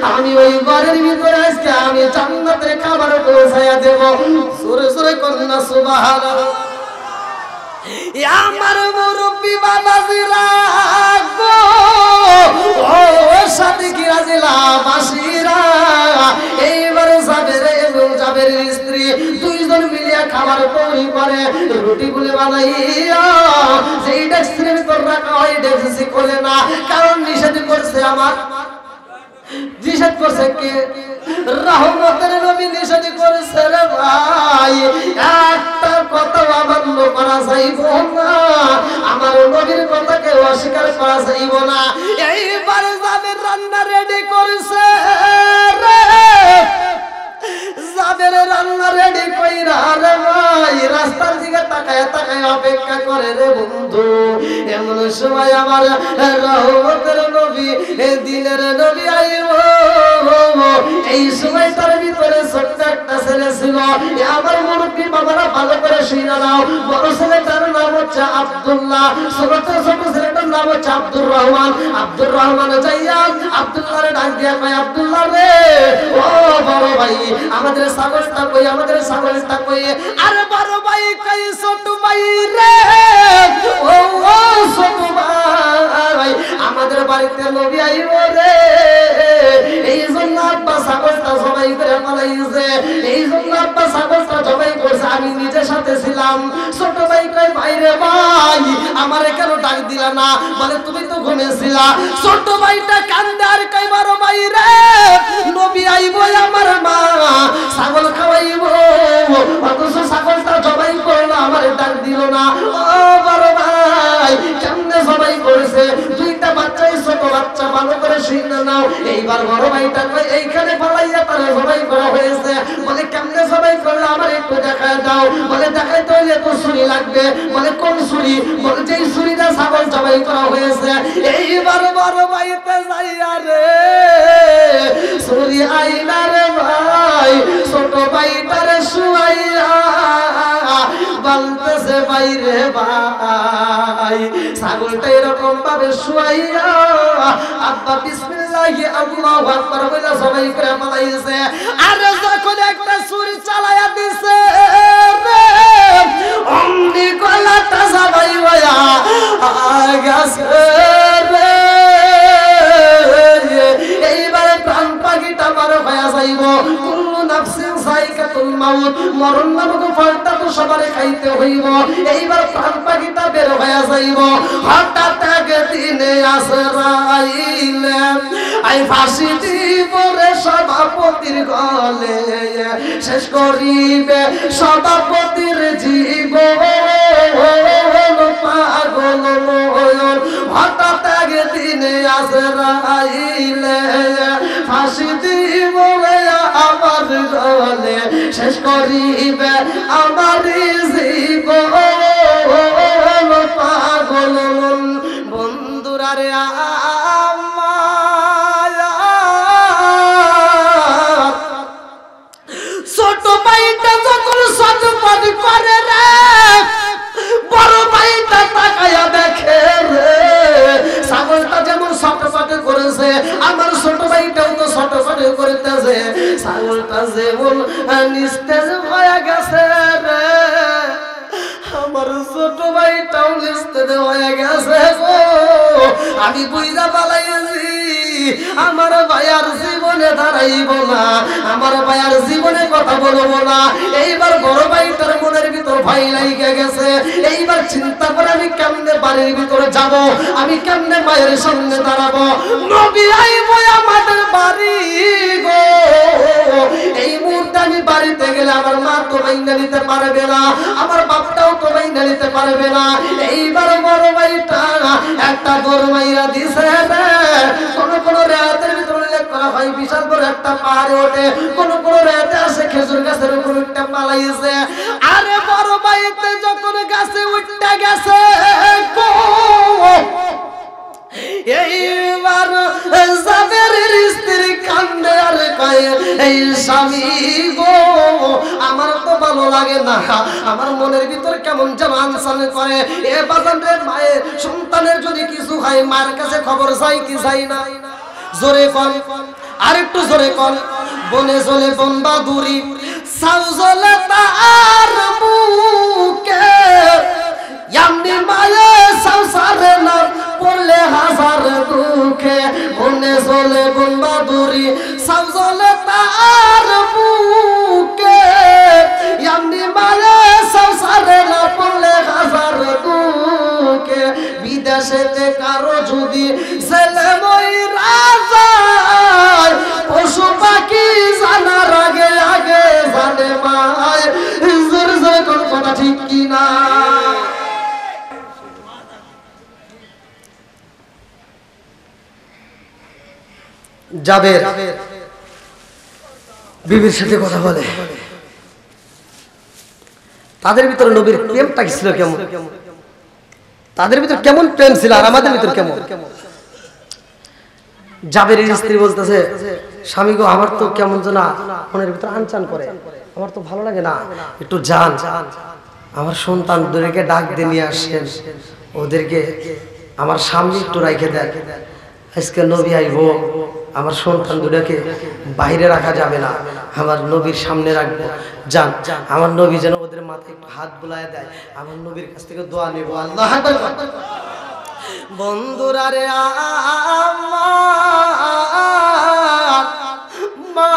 আমি ওই ঘরের ভিতরে আজকে আমি জান্নাতের খাবার পৌঁছায়া দেব। সুরে সুরে কন্যা সুবহানাল্লাহ। আমার মুরব্বি বাবাজিরা গো, ও সাদিকিরা জিলা বাসিরা, এইবার জাবের এবং জাবেরের স্ত্রী দুইজন মিলিয়া খাবার তৈরি করে, রুটি গুলো বানাইয়া যেই ডেস্কের ভিতর রাখা হয় ডেস্কি করে না, কারণ নিষেধ করছে আমার, নিষেধ করছে কে? রহমতের নবী নিষেধ করেছে রে ভাই। একটা কথা অমান্য করা যাইব না, আমার নবীর কথাকে অস্বীকার করা যাইব না। এইবার যাদের রান্না রেডি করেছে রে, যাদের রান্না রেডি কইরা রে ভাই রাস্তার দিকে তাকায় তাকায় অপেক্ষা করে রে বন্ধু। এমন সময় আমার রহমতের নবী, দিনের নবী আইব। এই সময়টার ভিতরে ছোট্ট একটা ছেলে ছিল। আমার মুরব্বী বাবারা ভালো করে শুনে নাও। বড় ছেলেটার নাম হচ্ছে আব্দুল্লাহ, ছোট ছেলেটার নাম হচ্ছে আব্দুর রহমান। আব্দুর রহমান যাইয়া আব্দুল্লাহরে ডাক দিয়া কয়, আব্দুল্লাহ রে, ও বড় ভাই, আমাদের ছাগলটা কই, আমাদের ছাগলটা কই। আরে বড় ভাই কই, ছোট ভাই রে, ও ছোট ভাই, আমাদের বাড়িতে নবী আইব রে, এই জন্য আব্বা ছাগলটা জবাই করে পালাইছে, এই জন্য আব্বা ছাগলটা জবাই করছে। আমি নিজের সাথে ছিলাম। ছোট ভাই কয়, ভাই রে ভাই, আমারে কেন ডাক দিলা না? বলে তুমি তো ঘুমিয়েছিলা। ছোট ভাইটা কান্দে আর কয়, বড় ভাই রে, নবী আইব, আমার মা ছাগল খাওয়াইব, অথচ ছাগলটা জবাই করলো, আমার ডাক দিল না। ও বড় ভাই, কেমনে জবাই করেছে? দুইটা বাচ্চাই, ছোট বাচ্চা, ভালো করে শুনে নাও। এইবার বড় ভাইটা কই, এইখানে পালাইয়া তারা জবাই করা হয়েছে। বলে কেমনে জবাই করলো আমার একটু দেখায় দাও। বলে দেখাইতে হইলে তো ছুরি লাগবে। বলে কোন ছুরি? বলে যেই ছুরিটা ছাগল জবাই করা হয়েছে। এইবার বড় ভাইতে যাইয়া রে ছুরি আইনা রে ভাই, ছোট ভাইটারে শুয়াইয়া বলতেছে, বাইরে ভাই, ছাগলটা এরকম ভাবে শুয়াইয়া আব্বা বিসমিল্লাহি আল্লাহু আকবার বলে সবাই করে পালাইছে। আর যখন একটা ছুরি চালায়া দিছে রে, অমনি গলাটা সবাই হইয়া গেছে রে। এইবারে প্রাণ পাখিটা মার হইয়া যাইব। কুল্লু নাফসিন যায়কাতুল মাউত, মরণ নামক ফলটা তো সবারে খাইতে হইব। এইবার প্রাণ পাখিটা বের হইয়া যাইব। হঠাৎ একদিনে আজরাইল আই ফাঁসি দিব রে সভাপতির গলে, শেষ করিবে সভাপতির জীবন, পাগল নয়ন। হঠাৎ একদিনে আজরাইল ফাঁসি দিব আমার গলে, শেষ করিবে আমার জীবন, পাগল বন্ধুরা রে। ছোট ভাইটা যখন সটপট করে রে, বড় ভাইটা তাকায়া দেখে রে, ছাগলটা যেমন সটপট করেছে, আমার ছোট ভাইটাও তো সটপট করতেছে। ছাগলটা যেমন নিস্তেজ হয়ে গেছে রে, আমার ছোট ভাইটাও নিস্তেজ হয়ে গেছে গো। আমি বুঝা পালাইছি, আমার ভাইয়ার জীবনে দাঁড়াইব না, আমার ভাইয়ার জীবনে কথা বলবো না। এইবার বড় ভাইটার মনের ভিতর ভয় লাগিয়ে গেছে। এইবার চিন্তা করে আমি কেমনে বাড়ির ভিতরে যাব, আমি কেমনে মায়ের সামনে দাঁড়াবো। নবী আইব আমাদের বাড়ি গো, এই মুহূর্তে আমি বাড়িতে গেলে আমার মা তো মাইনা নিতে পারবে না, আমার বাপটাও তো মাইনা নিতে পারবে না। এইবার বড় ভাইটা একটা দৌড় মাইরা দিছে রে। কোন রাতের ভিতরে উল্লেখ করা হয় বিশাল বড় একটা পাহাড়ে ওঠে, কোন রাতে আসে খেজুর গাছের উপর উঠতে পালাইছে। আরে বড় ভাইতে যখন গাছে উঠতে গেছে এইবার জাবেরের স্ত্রী কান্দে আর কয়, এই স্বামী গো, আমার তো ভালো লাগে না, আমার মনের ভিতর কেমন যেন আনসান করে। এ বাজান রে, মায়ের সন্তানের যদি কিছু হয় মার কাছে খবর চাই কি চাই না? জোরে কন, আরেকটু জোরে কর বনে চলে বন বাদুরি সাউজলে তার বুকে এমনি মায়ে সংসারে না পড়লে হাজার দুঃখে বনে চলে বন বাদুরি সাউজলে তার বুকে এমনি মায়ে সংসারে না পড়লে হাজার দুঃখে বিদেশেতে কারো যদি ছেলে মইরা যায় পশু পাখি জানার আগে আগে জানে মায় জোরে জোরে কোন কথা ঠিক কিনা জাবের বিবির সাথে কথা বলে তাদের ভিতরে নবীর প্রেমটা কি ছিল কেমন তাদের ভিতর কেমন প্রেম ছিল আর আমাদের ভিতর কেমন জাবেরের স্ত্রী বলতেছে স্বামী গো আমার তো কেমন যেন মনের ভিতর আনচান করে আমার তো ভালো লাগে না একটু যান আমার সন্তানদেরকে ডাক দিয়ে নিয়ে আসেন ওদেরকে আমার সামনে একটু রাখে দেন আজকে নবী আইবো আমার সন্তান দুটাকে বাইরে রাখা যাবে না আমার নবীর সামনে রাখবো যান আমার নবী যেন ওদের মাথায় একটু হাত বুলায় দেয় আমার নবীর কাছ থেকে দোয়া নেব আল্লাহ বন্ধুরা রে আমার মা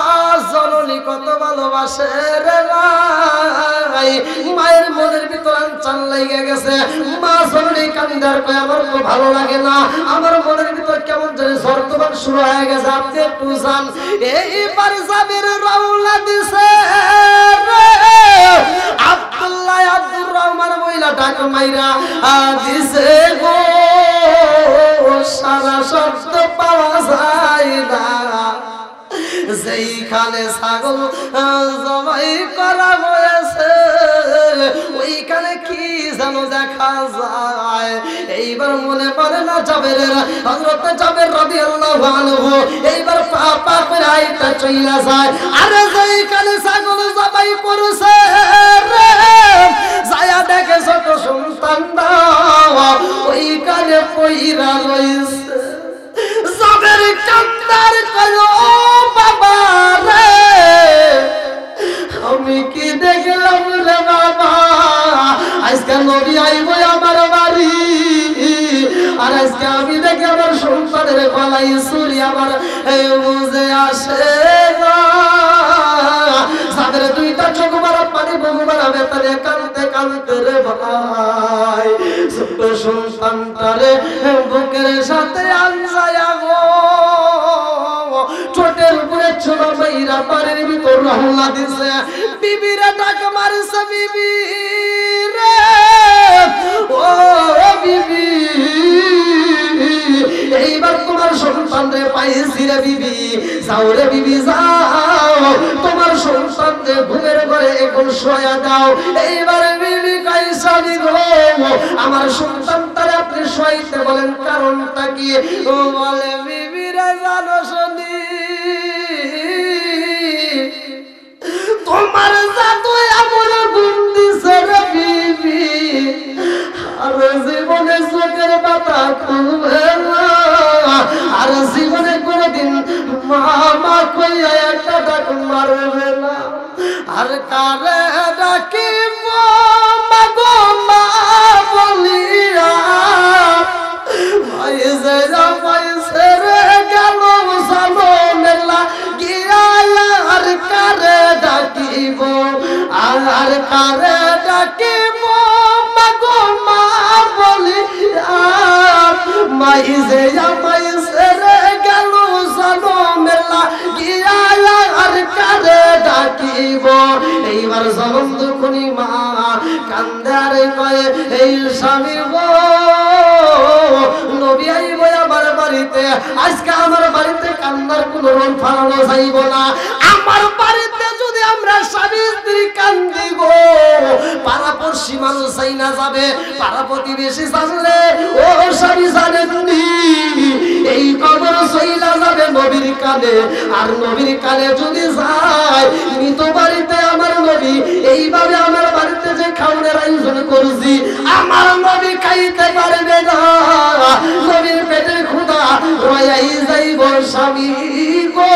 জননী কত ভালোবাসে রে ভাই মায়ের মনের ভিতর আনচান লেগে গেছে মা জননী কান্দার কয় আমার তো ভালো লাগে না আমার মনের ভিতর কেমন জানি সর্তমান শুরু হয়ে গেছে আপনি একটু যান এইবার জাবির রওনা দিছে রে আব্দুল্লাহ আব্দুর রহমান মহিলা ডাক মাইরা দিছে গো সারা শব্দ পাওয়া যায় না যেইখানে ছাগল জবাই করা হয়েছে ওইখানে কি যেন দেখা যায় এইবার মনে পড়ে না জাবেরের হযরত জাবের রাদিয়াল্লাহু আনহু এইবার পাপা করে আইটা চইলা যায় আরে যেইখানে ছাগল জবাই করছে রে যায়া দেখে ছোট সন্তানটা ওইখানে পইরা রইছে জাবের কান্দার কলো বাবা রে আমি কি দেখলাম রে বাবা আজকে নবী আইবো আমার বাড়ি আর আজকে আমি দেখি আমার সন্তানের গলায় ছুরি আমার বুঝে আসে না জাবের দুইটা চোখ মারা পানি বুক মারা বেতারে কাঁদতে কাঁদতে রে ভাই ছোট সন্তানটারে বুকের সাথে আনজায়া গো ছোটের উপরে ছোট মাইরা পারের ভিতর রওনা দিছে বিবিরা ডাক মারছে বিবি রে ও বিবি এইবার তোমার সন্তান রে পাইছি রে বিবি যাও রে বিবি যাও তোমার সন্তান রে ঘুমের ঘরে এখন শোয়া দাও এইবার বিবি কাইসা দিগো আমার সন্তানটারে আপনি শোয়াইতে বলেন কারণটা কি ও বলে বিবিরা জানো শুনি তোমার জাদু এমন গুণ দিছে রে বিবি আর জীবনে চোখের পাতা খুলবে না আর জীবনে কোনদিন মামা কইয়া একটা ডাক মারবে না আর কারে ডাকিব মাগো মা বলিয়া ভাই যাইরা পাইছে রে গেল সালো মেলা গিয়া আর কারে ডাকিব আর কারে ডাকিব মাগো মা বলিয়া মাই যাইরা পাইছে রে গেল সালো মেলা গিয়া আর কারে ডাকিব এইবার জনম দুখনি মা কান্দারে কয়ে এই স্বামী গো নবী আইবো আমার বাড়িতে আজকে আমার বাড়িতে কান্নার কোনো রং ফালানো যাইব না আমার বাড়িতে যদি আমরা স্বামী স্ত্রী কান্দি গো পাড়াপড়শি মানুষ চাই না যাবে পাড়া প্রতিবেশী জানলে ও স্বামী জানেননি এই খবর সইলা যাবে নবীর কানে আর নবীর কানে যদি যায় মৃত বাড়িতে আমার নবী এইভাবে আমার বাড়িতে যে খাওয়ার আয়োজন করছি আমার নবী খাইতে পারবে না নবীর পেটের ক্ষুধা রয়াই যাইব স্বামী গো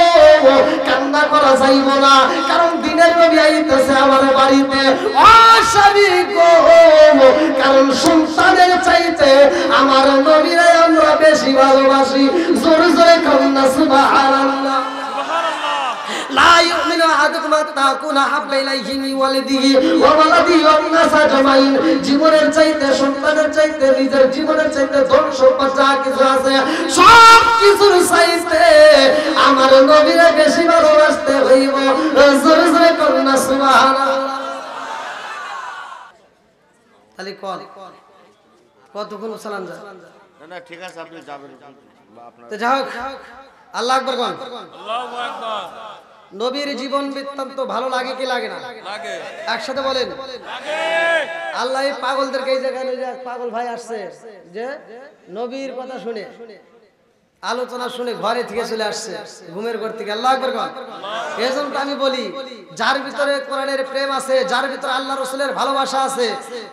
কান্না করা যাইব না, কারণ দিনের নবী আইতেছে আমার বাড়িতে। ও স্বামী গো, কারণ সন্তানের চাইতে আমার নবীরে আমরা বেশি ভালোবাসি। জোরে জোরে কান্না সুবহানাল্লাহ। লা ইউমিনু আহাদুকুম হাত্তা আকুনা হাব্বা ইলাইহি মিন ওয়ালিদিহি ওয়া ওয়ালাদিহি ওয়ান নাস আজমাইন। জীবনের চাইতে, সন্তানের চাইতে, নিজের জীবনের চাইতে ধন সম্পদ যা কিছু আছে সব কিছুর চাইতে আমার নবীরে বেশি ভালোবাসতে হইব। জোরে জোরে কান্না সুবহানাল্লাহ। তাহলে কতক্ষণ সালাম যায়? না ঠিক আছে, আপনি যাবেন। তো যাই হোক, আল্লাহু আকবার কোন। আল্লাহু আকবার। নবীর জীবন বৃত্তান্ত ভালো লাগে কি লাগে না? লাগে। একসাথে বলেন লাগে। আল্লাহ এই পাগলদেরকে এই জায়গায় নিয়ে যায়। পাগল ভাই আসছে যে নবীর কথা শুনে, আলোচনা শুনে ঘরে থেকে চলে আসছে, ঘুমের ঘর থেকে। আল্লাহু আকবার কোন। এজন্য আমি বলি, যার ভিতরে কোরআনের প্রেম আছে, যার ভিতরে আল্লাহ রাসূলের ভালোবাসা আছে,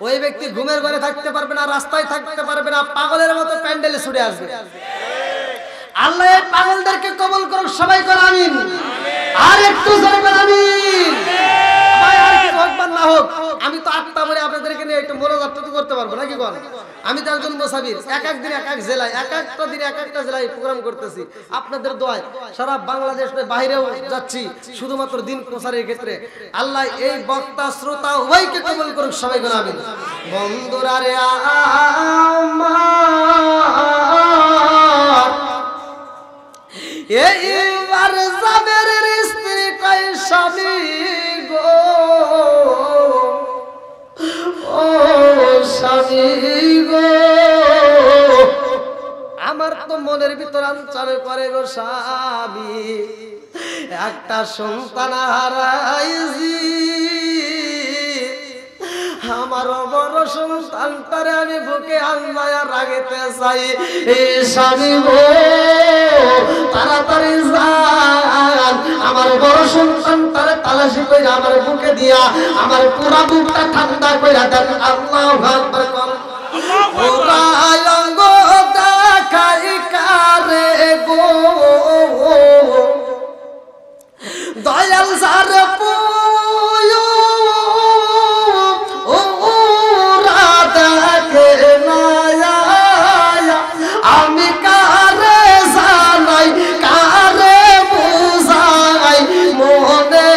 ওই ব্যক্তি ঘুমের ঘরে থাকতে পারবে না, রাস্তায় থাকতে পারবে না, পাগলের মতো প্যান্ডেলে ছুটে আসবে। আল্লাহ এই পাগলদেরকে কবুল করুক, সবাই করে আমিন। আর একটু জোরে বলেন আমিন। ভাই আর কি হোক বা না হোক, আমি তো আটটা মানে আপনাদেরকে নিয়ে একটু মনোজাত তো করতে পারবো নাকি কোন? আমি তো একজন মুসাফির, এক এক দিন এক এক জেলায়, এক একটা দিনে এক একটা জেলায় প্রোগ্রাম করতেছি। আপনাদের দোয়ায় সারা বাংলাদেশের বাইরেও যাচ্ছি, শুধুমাত্র দিন প্রচারের ক্ষেত্রে। আল্লাহ এই বক্তা শ্রোতা উভয়কে কবুল করুক, সবাই করে আমিন। বন্ধুরা রে আমার, এইবার জাবেরের স্ত্রী কয় স্বামী গো, ও স্বামী গো, আমার তো মনের ভিতর আনচার করে গো স্বামী, একটা সন্তান হারাইছি, আমার বড় সন্তানটারে আমি বুকে আনবায়া রাখতে চাই। এই স্বামী গো, তাড়াতাড়ি যান, আমার বড় সন্তানটারে তালাশি কইরা আমার বুকে দিয়া আমার পুরা বুকটা ঠান্ডা কইরা দেন। আল্লাহু আকবার কর। ওরাই অঙ্গ দেখাই কারে গো, দয়াল সার পুয়ো আমি কারে জানাই, কারে বুঝাই মনে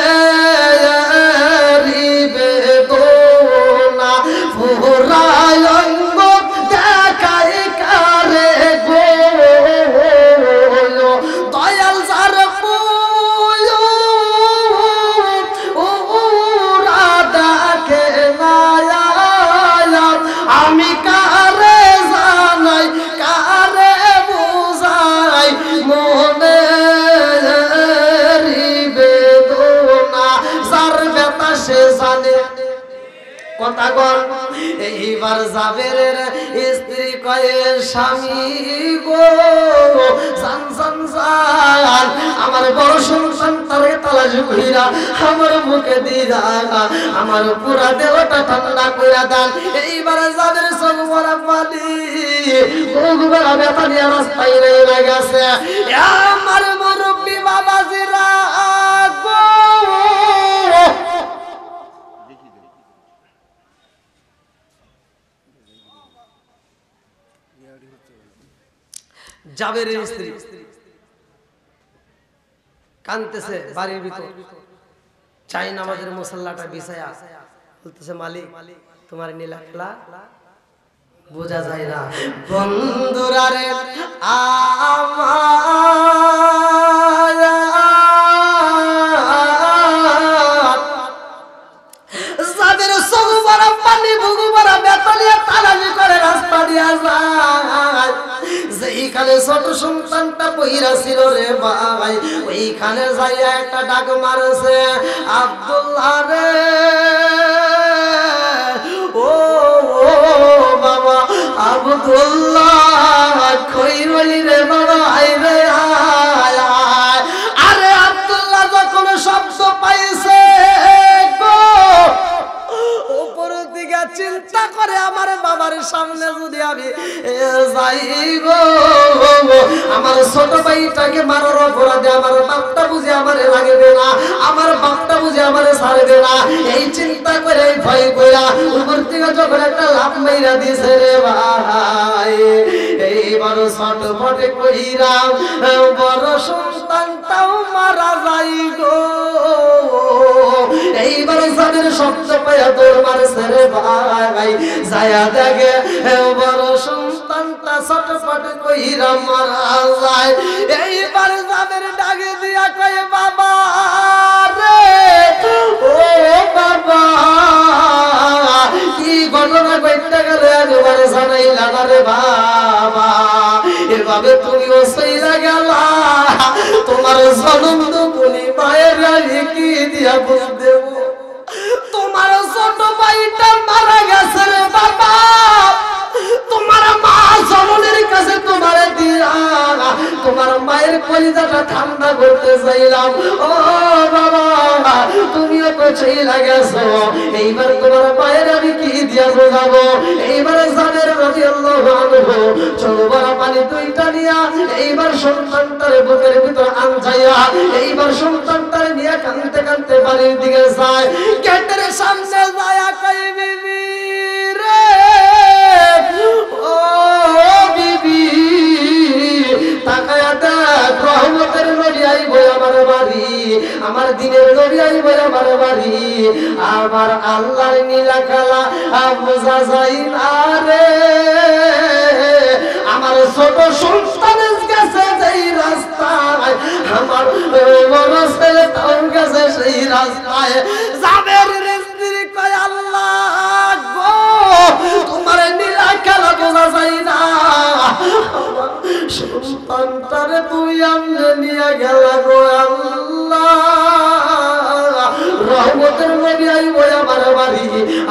বেদনা, ফুরায় অঙ্গ দেখাই কারে গো, দয়াল সার পুয়ো ওরা দেখে না, আমি কারে জানাই, কারে বুঝাই মনে বেদনা, যার ব্যথা সে জানে কথা গণ। এইবার জাবেরের স্ত্রী কয়ে স্বামী গো, জান জান জান, আমার বড় সন্তানটারে তালাশি কইরা আমার মুখে দিয়া আমার পুরা দেহটা ঠান্ডা কইরা দেন। এইবার জাবের সব বড় পানি গোগুলা ব্যথা নিয়ে রাস্তায় রয়ে গেছে। আমার মুরব্বি বাবাজিরা গো, জাবেরের স্ত্রী কাঁদতেছে বাড়ির ভিতর, চাই নামাজের মুসাল্লাটা বিছায়া বলতেছে, মালিক তোমার নীলা খেলা বোঝা যায় না। বন্ধুরা রে আমার, যাদের চোখ বড় পানি বুকু বড় বেতলিয়া তালাশি করে রাস্তা দিয়া যায়, যেইখানে ছোট সন্তানটা বইরা ছিল রে ভাই, ওইখানে যাইয়া একটা ডাক মারছে, আব্দুল্লাহ রে ও বাবা আব্দুল্লাহ, কই রইলি রে বাবা, আই রে আয়। আরে আব্দুল্লাহ যখন শব্দ পাইছে গো, উপরের দিকে চিন্তা করে আমার বাবার সামনে যদি আমি যাই গো, আমার ছোট ভাইটাকে মারার অপরাধে আমার বাপটা বুঝে আমার লাগবে না, আমার বাপটা বুঝে আমারে ছাড়বে না, এই চিন্তা করে ভয় কইরা উপর থেকে যখন একটা লাফ মাইরা দিছে রে ভাই, এইবার ছটফটে কইরা বড় সন্তানটাও মারা যাই গো। এইবার জানের শব্দ পাইয়া দৌড় মারছে রে ভাই, যায়া দেখে বড় সন্তানটা ছটফটে কইরা মারা যায়। এইবার জানের ডাকে দিয়া কয় বাবা রে, ও বাবা কি ঘটনা ঘটতে গেল একবারে জানাইলা না রে বাবা, এভাবে তুমিও সইলা গেলা, তোমার জনম তো বলি মায়ের আমি কি দিয়া বুঝ দেব, তোমার ছোট ভাইটা মারা গেছে রে বাবা, তোমার মা জননের কাছে তোমার দিয়া তোমার মায়ের কলিজাটা ঠান্ডা করতে চাইলাম। ও বাবা তুমিও তো চইলা গেছো, এইবার তোমার মায়ের আমি কি দিয়া বোঝাবো। এইবার জানের রাদিয়াল্লাহু আনহু চোখের পানি দুইটা নিয়া এইবার সন্তানটারে বুকের ভিতর আনজাইয়া এইবার সন্তানটারে নিয়ে কাঁদতে কাঁদতে বাড়ির দিকে যায়। গেটের সামনে যায়া কই বিবি রে, ও বিবি তাকায়া দেখ, রহমতের নবী আইব আমার বাড়ি, আমার দিনের নবী আইব আমার বাড়ি, আমার আল্লাহর নীলা খেলা বোঝা যায় না রে, আমার ছোট সন্তান গেছে যেই রাস্তায়, আমার বড় ছেলে তাও গেছে সেই রাস্তায়, যাবের স্ত্রী কয় আল্লাহ গো তোমার নীলা খেলা বোঝা যায় না, সন্তানটারে তুই আমনে নিয়ে গেলা গো আল্লাহ, রহমতের নবী আইব আমার বাড়ি,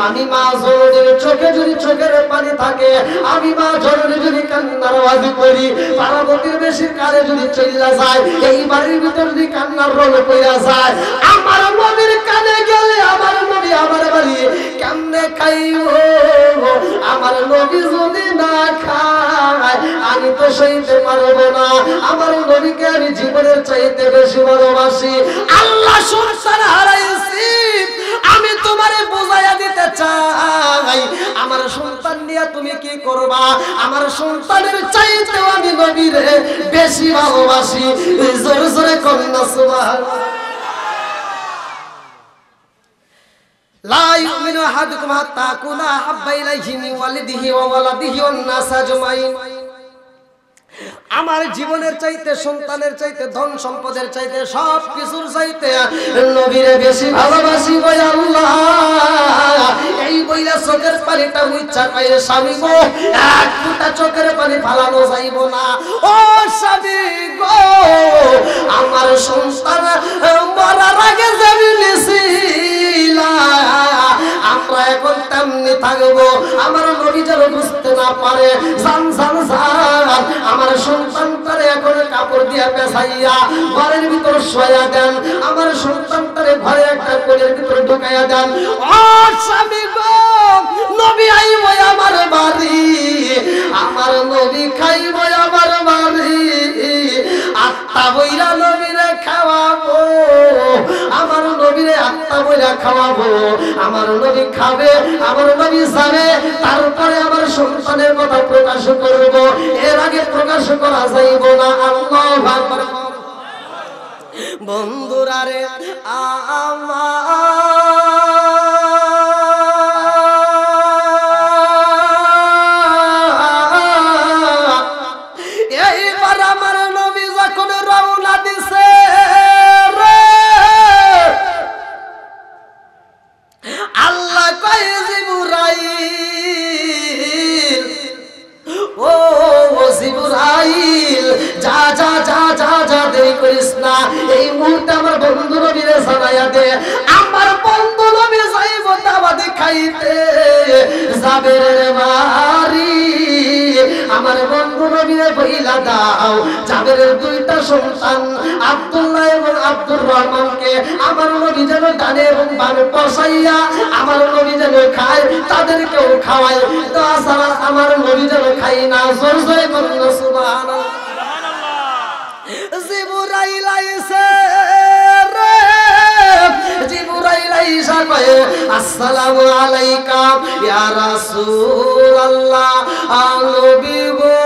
আমি মা জননীর চোখে যদি চোখের পানি থাকে, আমি মা জননী যদি কান্নার আওয়াজ করি, পার্বতীর বেশি কালে যদি চইলা যায়, এই বাড়ির ভিতর যদি কান্নার রোল কইরা যায়, আমার নবীর কানে গেলে আমার নবী আমার বাড়ি কেমনে খাইব, আমার নবী যদি না খায় আমি তো সইতে পারবো না, আমার নবীকে আমি জীবনের চাইতে বেশি ভালোবাসি। আল্লাহ সন্তান হারাইছি আমি তোমারে বুঝাইয়া দিতে চাই, আমার সন্তান নিয়ে তুমি কি করবা, আমার সন্তানের চাইতেও আমি নবীরে বেশি ভালোবাসি। জোরে জোরে কন্যা সুবহানাল্লাহ। লা ইউমিনু আহাদুকুম হাত্তা আকুনা হাব্বা ইলাইহি মিন ওয়ালিদিহি ওয়া ওয়ালাদিহি ওয়ান নাস আজমাইন, আমার জীবনের চাইতে সন্তানের চাইতে ধন সম্পদের চাইতে সব কিছুর চাইতে নবীরে বেশি ভালোবাসি বই আল্লাহ। এই বইলা চোখের পানিটা মুচ্ছা কয় স্বামী গো, এক ফোঁটা চোখের পানি ফালানো যাইব না, ও স্বামী গো আমার সন্তান মরার আগে যাবি নিছিলা, আমরা এখন তেমনি থাকবো, আমার নবী যেন বুঝতে না পারে, জান জান জান আমার সন্তানটারে এখন কাপড় দিয়া পেছাইয়া ঘরের ভিতর শোয়া দেন, আমার সন্তানটারে ঘরে একটা কোলের ভিতর ঢুকাইয়া দেন। ও স্বামী গো নবী আইব আমার বাড়ি, আমার নবী খাইব আমার বাড়ি, আত্মা বইরা নবীরে খাওয়াবো, আমার নবীরে আত্মা বইরা খাওয়াবো, আমার নবী খাবে, আমার নবী যাবে, তারপরে আমার সন্তানের কথা প্রকাশ করব, এর আগে প্রকাশ করা যাইব না। আল্লাহু আকবার। বন্ধুরা রে এইবার আমার নবী যখন রওনা দিছে রে, আল্লাহ কয় জিবরাইল, ও জিবরাইল যা যা যা যা যা দেরি করিস না, এই মুহূর্তে আমার বন্ধু নবীরে জানাইয়া দে, আমার বন্ধু নবী যাইব দাওয়াত খাইতে যাবে রে বাড়ি, আমার বন্ধু নবীরে বইলা দাও জাবেরের দুইটা সন্তান আব্দুল্লাহ এবং আব্দুর রহমানকে আমার নবী যেন ডানে এবং বামে বসাইয়া আমার নবী যেন খায়, তাদেরকেও খাওয়ায়, তাছাড়া আমার নবী যেন খাই না। জোর জোরে বলুন সুবহানাল্লাহ। জিবরাইল আইছে রে, দিয়া কয় আসসালামু আলাইকা ইয়া রাসূলুল্লাহ নবী গো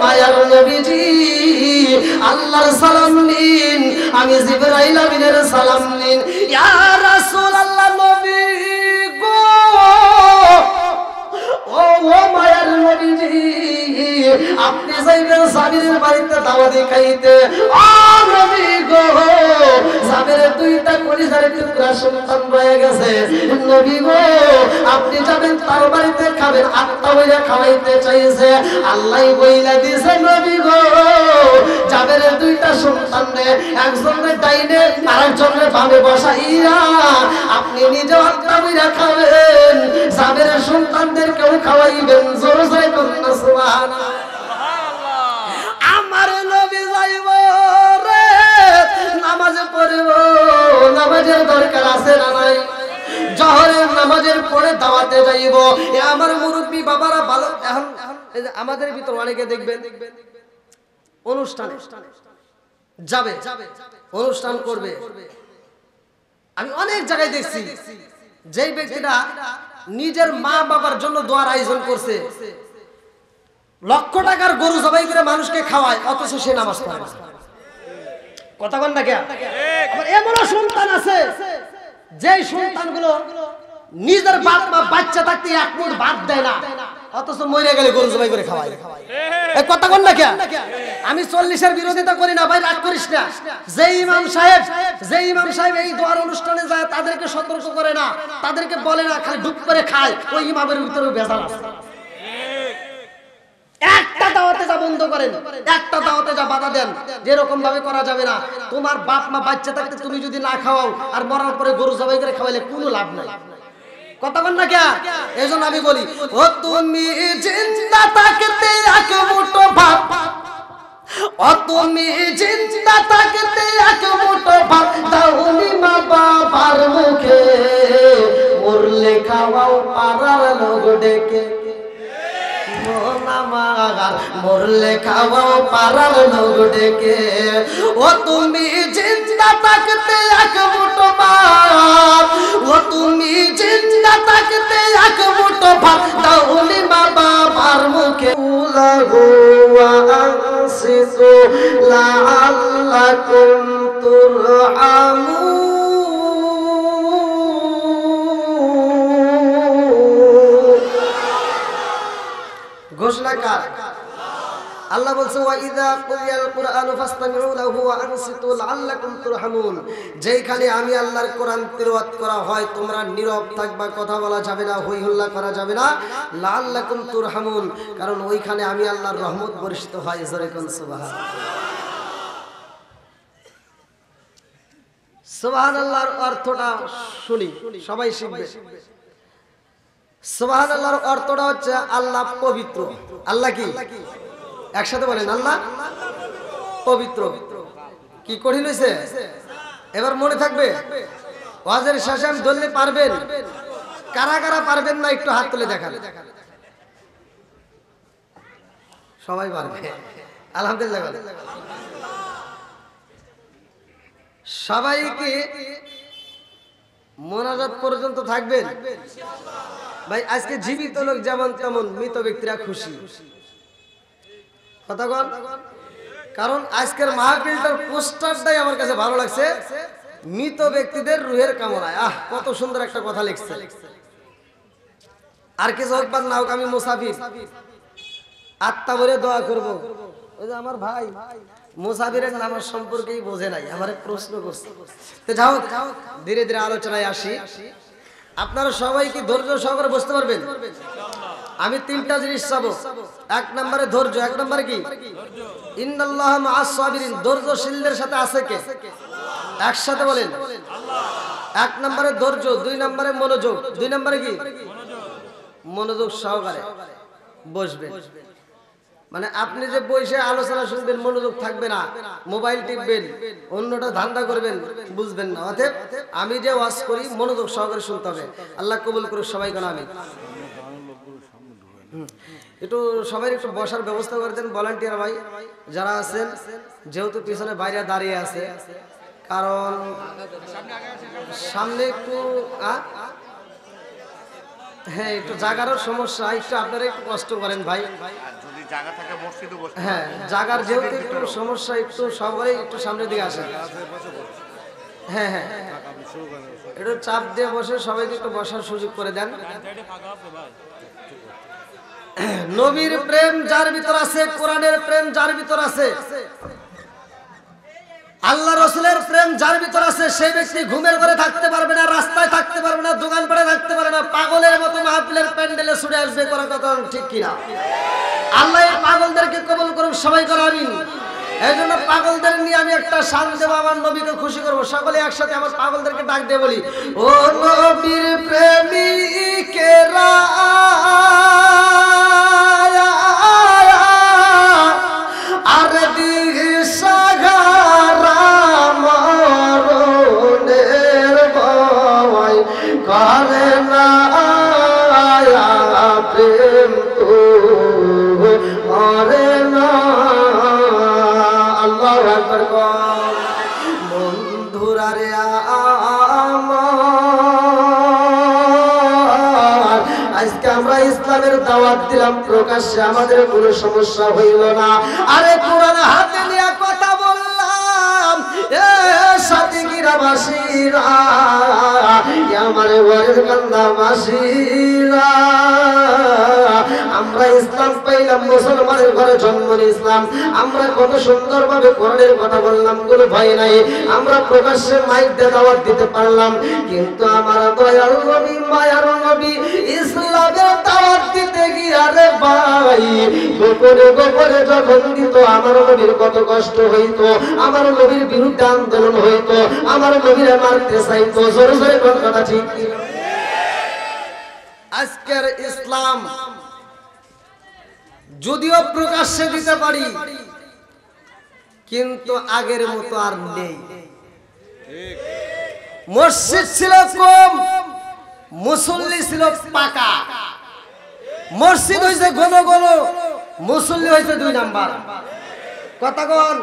মায়ার নবীজি আল্লাহর সালাম নিন আমি জিবরাইল আমিনের সালাম নিন ইয়া রাসূলুল্লাহ নবী গো ও মায়ার নবীজি আপনি যাইবেন সাবিরের বাড়িতে দাওয়াত খাইতে ও নবী গো সাবিরের দুইটা কলিজার টুকরা সন্তান রয়ে গেছে নবী গো আপনি যাবেন তার বাড়িতে খাবেন আত্মা বইরা খাওয়াইতে চাইছে আল্লাহই বইলা দিয়েছে নবী গো জাবেরের দুইটা সন্তানরে একজনের ডাইনে আরেকজনের বামে বসাইয়া আপনি নিজে আত্মা বইরা খাবেন জাবেরের সন্তানদেরকেও খাওয়াইবেন জোরে জোরে বলুন সুবহানাল্লাহ আমার নবী যাইব রে নামাজ পড়ব নামাজের দরকার আছে না নাই জোহরের নামাজের পরে দাওয়াতে যাইব এ আমার মুরব্বি বাবারা ভালো এখন আমাদের ভিতর অনেকে দেখবেন অনুষ্ঠানে যাবে অনুষ্ঠান করবে আমি অনেক জায়গায় দেখছি যেই ব্যক্তিটা নিজের মা বাবার জন্য দোয়ার আয়োজন করছে লক্ষ টাকার গরু জবাই করে মানুষকে খাওয়ায় অথচ সে নামাজ পড়ে না কথা বল না কে আবার এমন সন্তান আছে যেই সন্তানগুলো নিজের বাপ মা বাচ্চা থাকতে এক মুঠ ভাত দেয় না অথচ মরে গেলে গরু জবাই করে খাওয়ায় এই কথা বল না কে আমি 40 এর বিরোধিতা করি না ভাই রাগ করিস না যে ইমাম সাহেব এই দোয়ার অনুষ্ঠানে যায় তাদেরকে সতর্ক করে না তাদেরকে বলে না খালি ঢুক করে খায় ওই ইমামের ভিতরে ভেজাল আছে একটা দাওয়াতে যা বন্ধ করেন একটা দাওয়াতে যা বাধা দেন যেরকম ভাবে করা যাবে না তোমার বাপ মা বাচ্চা থাকতে তুমি যদি না খাওয়াও আর মরার পরে গরু জবাই করে খাওয়াইলে কোনো লাভ নাই কথা বল না কে এইজন্য আমি বলি ও তুমি জিন্দা থাকতে এক মুঠো ভাত ও তুমি জিন্দা থাকতে এক মুঠো ভাত দাওনি মা বাবার মুখে মরলে খাওয়াও পাড়ার লোক ডেকে মরলে খাওয়াও পাড়ার লোক ডেকে ও তুমি জিন্দা থাকতে এক মুঠো ভাত ও তুমি জিন্দা থাকতে এক মুঠো ভাত দাওনি মা বাবার মুখে লাহু আনসিতু লাআল্লাকুম তুরহামুন ঘোষণাকার আল্লাহ বলছে ওয়া ইযা কুরিয়াল কুরআনু ফাসতামিউ লাহু ওয়া আনসিতু লাআল্লাকুম তুরহামুন যেখানে আমি আল্লাহর কোরআন তিলাওয়াত করা হয় তোমরা নীরব থাকবা কথা বলা যাবে না হই হল্লা করা যাবে না লাআল্লাকুম তুরহামুন কারণ ওইখানে আমি আল্লাহর রহমত বর্ষিত হয় জোরে কোন সুবহানাল্লাহ সুবহানাল্লাহর অর্থটা শুনি সবাই শিখবে সুবহানাল্লাহর অর্থটা হচ্ছে আল্লাহ পবিত্র আল্লাহ কি একসাথে বলেন আল্লাহ পবিত্র কি কঠিন হইছে এবার মনে থাকবে ওয়াজের শেষে আমি ধরলে পারবেন কারা কারা পারবেন না একটু হাত তুলে দেখান সবাই পারবে আলহামদুলিল্লাহ সবাইকে মোনাজাত পর্যন্ত থাকবেন ভাই আজকে জীবিত লোক যেমন তেমন মৃত ব্যক্তিরা খুশি কথা বল কারণ আজকের মাহফিলটার পোস্টারটাই আমার কাছে ভালো লাগছে মৃত ব্যক্তিদের রুহের কামনায় কত সুন্দর একটা কথা লিখছে আর কিছু হোক বা না হোক আমি মুসাফির আত্মা ভরে দোয়া করব ওই যে আমার ভাই মুসাফিরের নামাজ সম্পর্কেই বোঝে নাই আমারে প্রশ্ন করছে তো যাও ধীরে ধীরে আলোচনায় আসি আপনারা সবাই কি ধৈর্য সহকারে বসতে পারবেন আমি তিনটা জিনিস চাবো এক নম্বরে ধৈর্য এক নম্বরে কি ইন্নাল্লাহা মাআস সাবিরিন ধৈর্যশীলদের সাথে আছে কে একসাথে বলেন এক নম্বরে ধৈর্য দুই নম্বরে মনোযোগ দুই নম্বরে কি মনোযোগ সহকারে বসবেন মানে আপনি যে বসে আলোচনা শুনবেন মনোযোগ থাকবে না মোবাইল টিপবেন অন্যটা ধান্দা করবেন বুঝবেন না অতএব আমি যে ওয়াজ করি মনোযোগ সহকারে শুনতে হবে আল্লাহ কবুল করুক সবাই কোন আমিন একটু সবাই একটু বসার ব্যবস্থা করে দেন ভলান্টিয়ার ভাই যারা আছেন, যেহেতু পিছনে বাইরে দাঁড়িয়ে আছে, কারণ সামনে একটু হ্যাঁ একটু জাগারও সমস্যা, একটু আপনারা একটু কষ্ট করেন ভাই। যদি জায়গা থাকে মসজিদে বসে, হ্যাঁ জাগার যেহেতু একটু সমস্যা, একটু সবাই একটু সামনের দিকে আসেন। হ্যাঁ হ্যাঁ একটু চাপ দিয়ে বসে সবাইকে একটু বসার সুযোগ করে দেন। নবীর প্রেম যার ভিতর আছে, কোরআনের প্রেম যার ভিতর আছে, আল্লাহ রসুলের প্রেম যার ভিতর আছে, সেই ব্যক্তি ঘুমের ঘরে থাকতে পারবে না, রাস্তায় থাকতে পারবে না, দোকান পাড়ে থাকতে পারবে না, পাগলের মতো মাহফিলের প্যান্ডেলে ছুটে আসবে। করার কথা ঠিক কিনা? আল্লাহ এই পাগলদেরকে কবুল করুন, সবাই করে আমিন। এই জন্য পাগলদের নিয়ে আমি একটা শান দেবো, আমার নবীকে খুশি করবো। সকলে একসাথে আমার পাগলদেরকে ডাক দিয়ে বলি, ও নবীর প্রেমিকেরা আর দিশাহারা মরণের ভয় করে না প্রেম তো করে না। আল্লাহু আকবার। বন্ধুরা রে আমার, আজকে আমরা ইসলামের দাওয়াত দিলাম প্রকাশ্যে, আমাদের কোনো সমস্যা হইল না। আরে কোরআন হাতে নিয়ে কথা বললাম, এ সাথী গিরাবাসীরা, আমার ঘরের কান্দাবাসীরা, আমরা ইসলাম পাইলাম, মুসলমানের ঘরে জন্ম নিয়েছিলাম, আমরা কত সুন্দরভাবে কোরআনের কথা বললাম, কোনো ভয় নাই, আমরা প্রকাশ্যে মাইক দিয়ে দাওয়াত দিতে পারলাম। কিন্তু আমার দয়াল নবী, মায়ার নবী, ইসলামের দাওয়াত দিতে গিয়ে আরে ভাই গোপনে গোপনে যখন দিত, আমার নবীর কত কষ্ট হইতো, আমার নবীর বিরুদ্ধে আন্দোলন হইতো, আমার নবীরে মারতে চাইতো। জোরে জোরে কোন কথা ঠিক? আজকের ইসলাম যদিও প্রকাশ্যে দিতে পারি, কিন্তু আগের মতো আর নেই। মসজিদ ছিল কম, মুসল্লি ছিল পাকা। মসজিদ হয়েছে ঘন ঘন, মুসল্লি হয়েছে 2 নাম্বার। কথা কোন?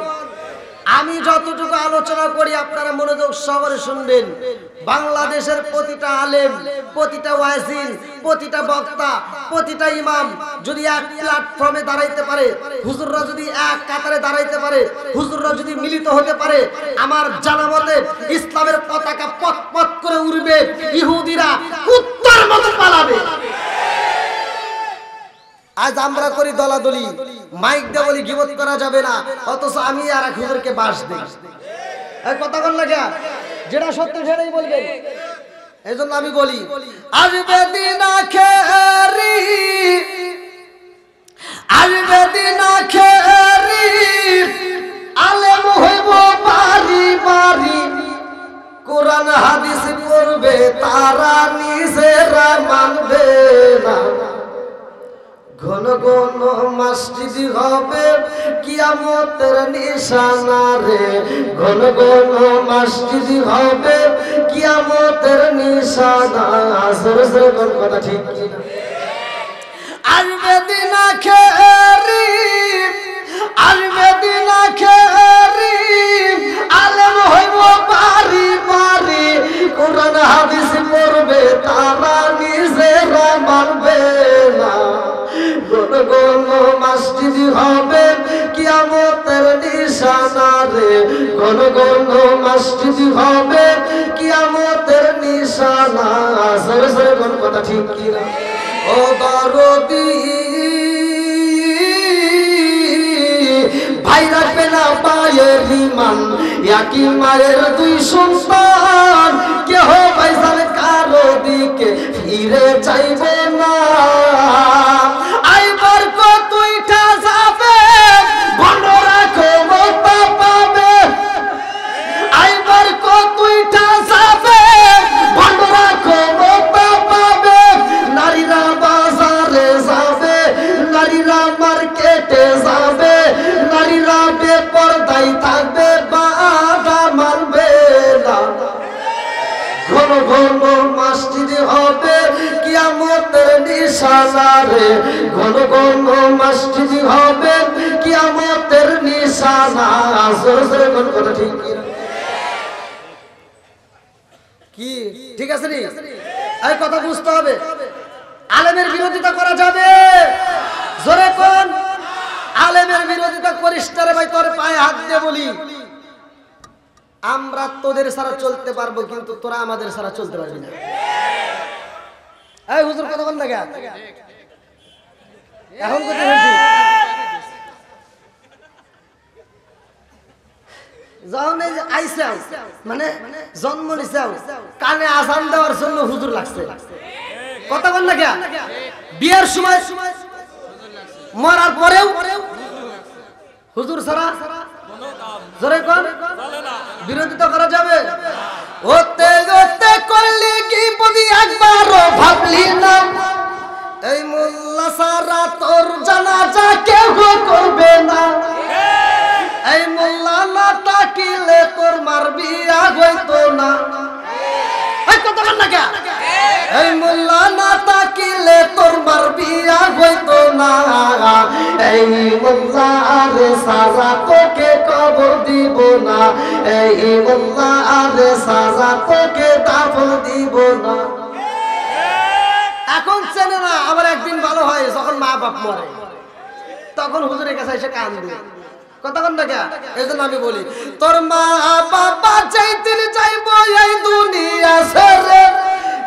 আমি যতটুকু আলোচনা করি আপনারা মনোযোগ সহকারে শুনবেন। বাংলাদেশের প্রতিটা আলেম, প্রতিটা ওয়াজিন, প্রতিটা বক্তা, প্রতিটা ইমাম যদি এক প্ল্যাটফর্মে দাঁড়াইতে পারে, হুজুররা যদি এক কাতারে দাঁড়াইতে পারে, হুজুররা যদি মিলিত হতে পারে, আমার জানা মতে ইসলামের পতাকা পথ পথ করে উড়বে, ইহুদিরা কুত্তার মতো পালাবে। আজ আমরা করি দলাদলি, মাইক দিয়ে বলি গীবত করা যাবে না, অথচ আমি আর এক হুজুরকে বাস দিই। এই কথা বল না, যেটা সত্য সেটাই বলবেন। এই জন্য আমি বলি, আসবে দিন আখেরি, আসবে দিন আখেরি, আলেম হইব বাড়ি বাড়ি, কোরআন হাদিস পড়বে তারা নিজেরা মানবে না। ঘন ঘন মসজিদ হবে কিয়ামতের নিশানা রে, ঘন ঘন মসজিদ হবে কিয়ামতের নিশানা। জোরে জোরে কোন কথা ঠিক কিনা? আসবে দিন আখেরি, আসবে দিন আখেরি, আলেম হইব বাড়ি বাড়ি, কোরআন হাদিস পড়বে তারা নিজেরা মানবে না। ঘন ঘন মসজিদ হবে কিয়ামতের নিশানা রে, ঘন ঘন মসজিদ হবে কিয়ামতের নিশানা। জোরে জোরে কোন কথা ঠিক কিনা? ও দরদি ভাই রাখবে না পায়ের ইমান, একই মায়ের 2 সন্তান, কেহ ভাইজান কারো দিকে ফিরে চাইবে না। আইবার কতইটা যাবে, বন্ধরা ক্ষমতা পাবে, আইবার কতইটা যাবে, বন্ধরা ক্ষমতা পাবে। নারীরা বাজারে যাবে, নারীরা মার্কেটে যাবে, নারীরা বেপরদায় থাকবে, বাধা মানবে না। ঘন ঘন মসজিদ হবে কিয়ামত কিয়ামতের নিশানা রে, ঘন ঘন মসজিদ হবে কিয়ামতের নিশানা। জোরে জোরে কোন কথা ঠিক কি? ঠিক আছে নি? এই কথা বুঝতে হবে। আলেমের বিরোধিতা করা যাবে? জোরে কোন? আলেমের বিরোধিতা করিস না রে ভাই, তোর পায়ে হাত দিয়ে বলি, আমরা তোদের ছাড়া চলতে পারবো, কিন্তু তোরা আমাদের ছাড়া চলতে পারবি না। এই হুজুর কথা বল না কেন? এখন কথা বলছি, আইসাও মানে জন্ম নিছাও, কানে আজান দেওয়ার জন্য হুজুর লাগছে। কথা বল না কেন? বিয়ের সময় মরার পরেও হুজুর ছাড়া জোরে কোন বিরোধিতা করা যাবে? ওতে ওতে করলি কি বলি একবারও ভাবলি না, এই মোল্লা সারা তোর জানাজা কেউ করবে না, এই মোল্লা না তাকিলে তোর মারবি হইতো না। এই কথা বল না কে? এই মোল্লা না তাকিলে তোর মারবি হইতো না, এই মোল্লা আরে সাজা তোকে কবর দিব না, এই মোল্লা আরে সাজা তোকে দাফন দিব না। এখন চেনে না, আবার একদিন ভালো হয় যখন মা বাপ মরে, তখন হুজুরের কাছে এসে কান্দে। কথা বল না কে? এই জন্য আমি বলি, তোর মা বাবা যেদিন যাইব এই দুনিয়া ছেড়ে,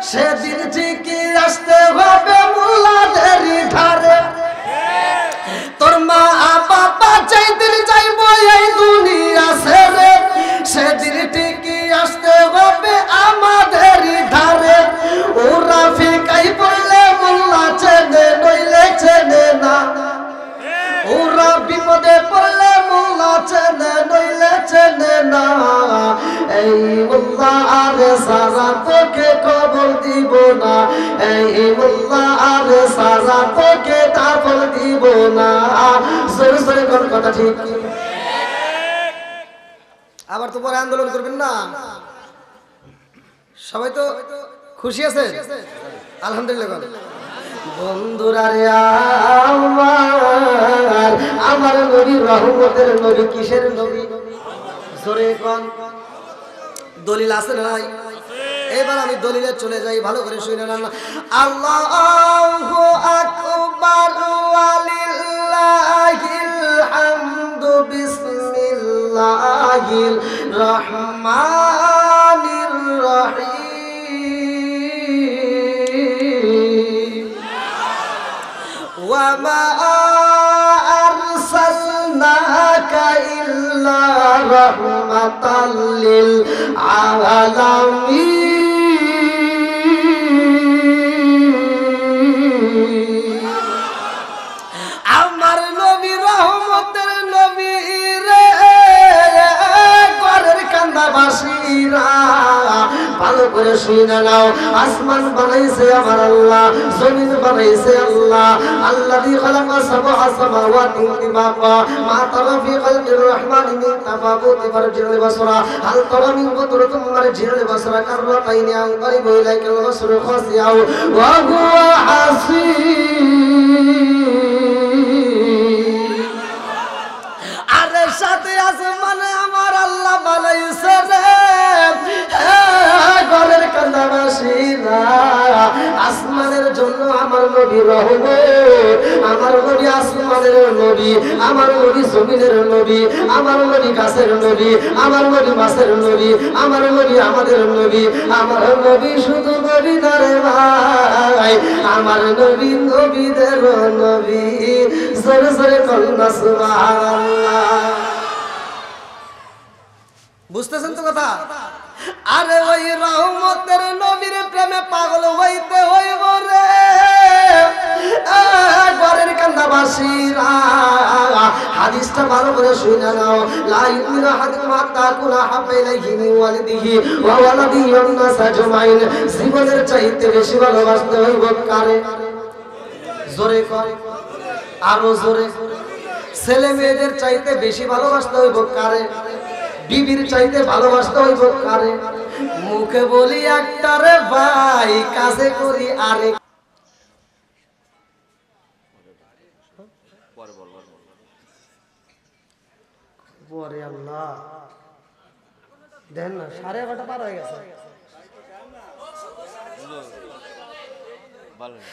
সেদিন ঠিকই আসতে হবে মুলাদেরই ধারে। তোর মা বাবা যেদিন যাইব এই দুনিয়া ছেড়ে, সেদিন ঠিকই আসতে হবে আমাদেরই ধারে। ওরা ফিকাই পড়লে মোল্লা চেনে নইলে চেনে না, ওরা বিপদে পড়লে মোল্লা চেনে নইলে চেনে না, এই মোল্লা আরে সাজা তোকে কবর দিব না, এই মোল্লা আরে সাজা তোকে দাফন দিব না। জোরে জোরে কোন কথা ঠিক? আবার তো পরে আন্দোলন করবেন না। সবাই তো খুশি আছে? আলহামদুলিল্লাহ। বন্ধুরা রে আমার নবী রহমতের নবী, কিসের নবী? জোরে কোন? দলিল আছে না নাই? এবার আমি দলিলে চলে যাই, ভালো করে শুনে নেন। আল্লাহু আকবার ওয়ালিল্লাহিল হামদু, বিসমিল্লাহির রহমানির রহিম। ওয়া মা আরসালনাকা ইল্লা রাহমাতাল লিল আলামিন। আমার নবী রহমতের নবী রে, ঘরের কান্দাবাসীরা ভালো করে শুনে নাও। আসমান বানাইছে আমার আল্লাহ, জমিন বানাইছে আল্লাহ। আল্লাযী খালাকা সাবআ সামাওয়াতি তিবাকা, মা তারা ফি খালকির রহমানি মিন তাফাউতি ফারজিল বাসরা, হাল তারা মিন কুদরাতিন মারজিল বাসরা কাররাতাইনি আন কারিবু ইলাইকাল বাসরু খাসিয়াউ ওয়া হুয়া হাসীন। আরে সাথে আসমানে আমার আল্লাহ বানাইছে রে, ঘরের কান্দাবাসীরা আসমানের জন্য আমার নবী রহমত, আমার নবী আসমানের নবী, আমার নবী জমিনের নবী, আমার নবী গাছের নবী, আমার নবী মাছের নবী, আমার নবী আমাদের নবী, আমার নবী শুধু নবী না রে ভাই, আমার নবী নবীদের নবী। জোরে জোরে কন্যা সুবহানাল্লাহ। বুঝতেছেন তো কথা? আরে ওই রহমতের নবীর প্রেমে পাগল হইতে হইব রে, ঘরের কান্দাবাসীরা হাদিসটা ভালো করে শুনে নাও। লা ইউমিনু আহাদুকুম হাত্তা আকুনা হাব্বা ইলাইহি মিন ওয়ালিদিহি ওয়া ওয়ালাদিহি ওয়ান নাস আজমাইন। জীবনের চাইতে বেশি ভালোবাসতে হইব কারে? জোরে কর, আরো জোরে। ছেলে মেয়েদের চাইতে বেশি ভালোবাসতে হইব কারে? বিবির চাইতে ভালোবাসতে হইব কারে? মুখে বলি একটা রে ভাই, কাজে করি আরেক। ওরে আল্লাহ, দেন না 11:30 পার হয়ে গেছে। বলেন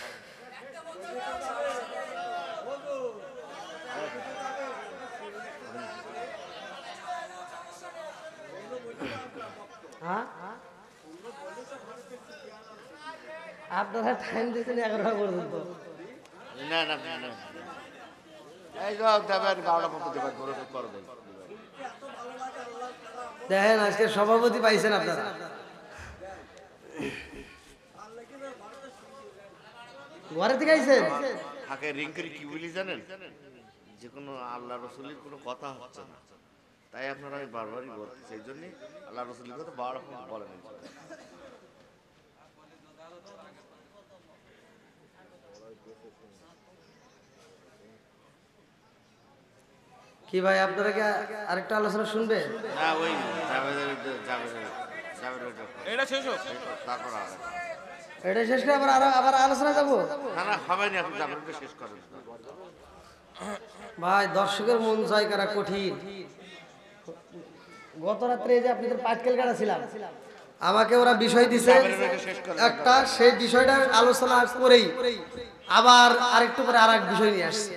হ্যাঁ, আপনারা টাইম দিয়েছেন 11টা পর্যন্ত। না না না না এই যাও দেবেন 12টা পর্যন্ত দেবেন করে করে দেন। দেখেন আজকে সভাপতি পাইছেন আপনারা। ঘরে থেকে আইছেন? থাকে রিঙ্কের কি বলি জানেন, যে কোনো আল্লাহ রসুলের কোনো কথা হচ্ছে না, তাই আপনারা আমি বারবারই বলছি, সেই জন্যই আল্লাহ রসুলের কথা 12টা পর্যন্ত বলেন। কি ভাই, আপনারা কি আরেকটা আলোচনা শুনবে? না ওই এটা শেষ হোক তারপর আর এটা শেষ করে আবার আলোচনা যাবো? না না হবে না, আপনি জাবেরটা শেষ করেন। ভাই দর্শকের মন জয় করা কঠিন। গত রাত্রে যে আপনাদের পাটকেল কাটা ছিলাম, আমাকে ওরা বিষয় দিছে একটা, সেই বিষয়টা আলোচনা করেই আবার আরেকটু পরে আরেক বিষয় নিয়ে আসছে।